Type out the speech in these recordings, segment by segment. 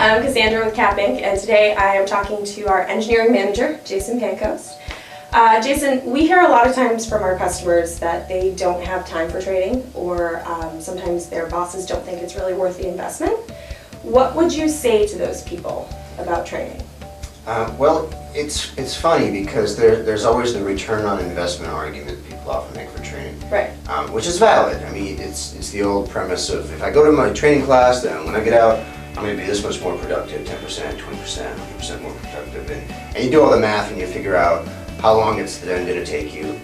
Hi, I'm Cassandra with CAPINC, and today I am talking to our engineering manager, Jason Pancoast. Jason, we hear a lot of times from our customers that they don't have time for training, or sometimes their bosses don't think it's really worth the investment. What would you say to those people about training? Well, it's funny because there's always the return on investment argument that people often make for training, Right. Which is valid. I mean, it's the old premise of if I go to my training class, then when I get out, I'm going to be this much more productive, 10%, 20%, 100% more productive, and you do all the math and you figure out how long it's then going to take you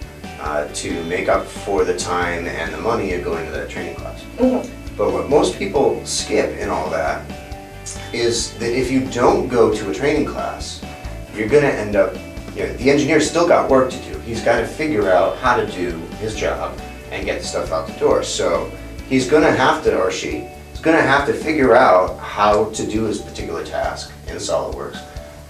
to make up for the time and the money of going to that training class. Mm-hmm. But what most people skip in all that is that if you don't go to a training class, you're going to end up, the engineer's still got work to do. He's got to figure out how to do his job and get the stuff out the door. So he's going to have to, or she, is going to have to figure out how to do his particular task in SOLIDWORKS.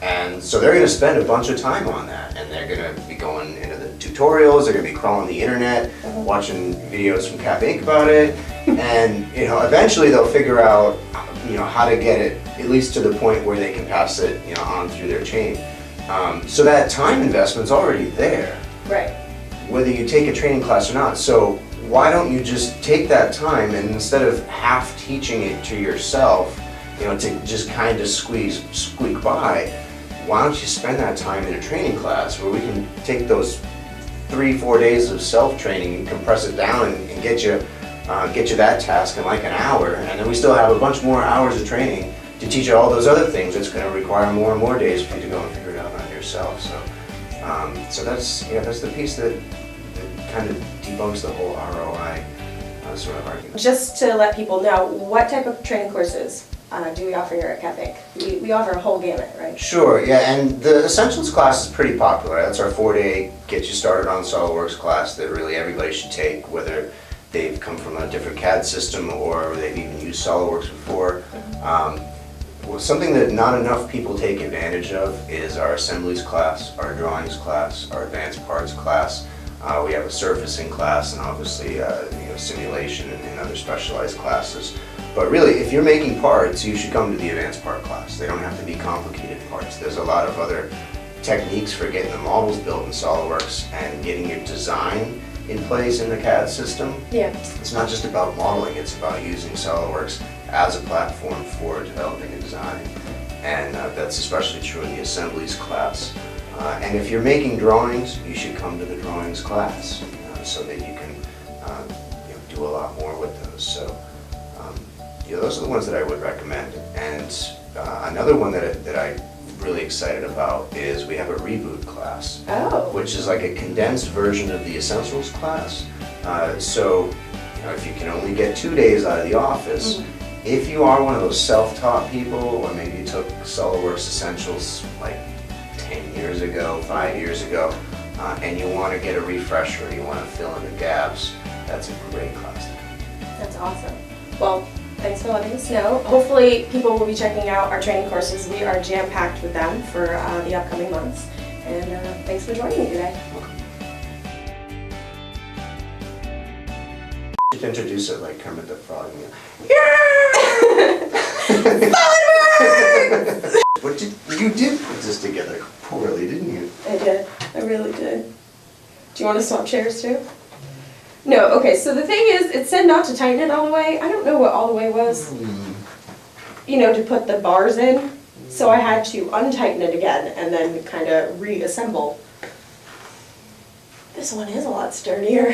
And so they're going to spend a bunch of time on that, and they're going to be going into the tutorials, they're going to be crawling the internet, watching videos from CAPINC about it, and eventually they'll figure out how to get it at least to the point where they can pass it on through their chain. So that time investment's already there, Right. whether you take a training class or not. So why don't you just take that time and instead of half teaching it to yourself, to just kind of squeak by, why don't you spend that time in a training class where we can take those 3-4 days of self-training and compress it down and get you that task in like an hour, and then we still have a bunch more hours of training to teach you all those other things that's going to require more and more days for you to go and figure it out on yourself. So that's the piece that kind of debunks the whole ROI sort of argument. Just to let people know, what type of training courses do we offer here at CAPINC? We offer a whole gamut, right? Sure, yeah, and the Essentials class is pretty popular. That's our 4-day get you started on SOLIDWORKS class that really everybody should take, whether they've come from a different CAD system or they've even used SOLIDWORKS before. Something that not enough people take advantage of is our assemblies class, our drawings class, our advanced parts class. We have a surfacing class and obviously simulation and other specialized classes. But really, if you're making parts, you should come to the advanced part class. They don't have to be complicated parts. There's a lot of other techniques for getting the models built in SOLIDWORKS and getting your design in place in the CAD system. Yeah. It's not just about modeling, it's about using SOLIDWORKS as a platform for developing a design. And that's especially true in the assemblies class. And if you're making drawings, you should come to the drawings class so that you can do a lot more with those. So those are the ones that I would recommend. And another one that I'm really excited about is we have a reboot class, which is like a condensed version of the Essentials class. So if you can only get 2 days out of the office, if you are one of those self-taught people, or maybe you took SOLIDWORKS Essentials like 10 years ago, 5 years ago, and you want to get a refresher, you want to fill in the gaps, that's a great class. That's awesome. Well, thanks for letting us know. Hopefully people will be checking out our training courses. We are jam-packed with them for the upcoming months. And thanks for joining me today. You should introduce it like Kermit the Frog. You did put this together poorly, didn't you? I did. I really did. Do you want to swap chairs too? No, okay, so the thing is, it said not to tighten it all the way. I don't know what all the way was, to put the bars in. So I had to untighten it again and then kind of reassemble. This one is a lot sturdier.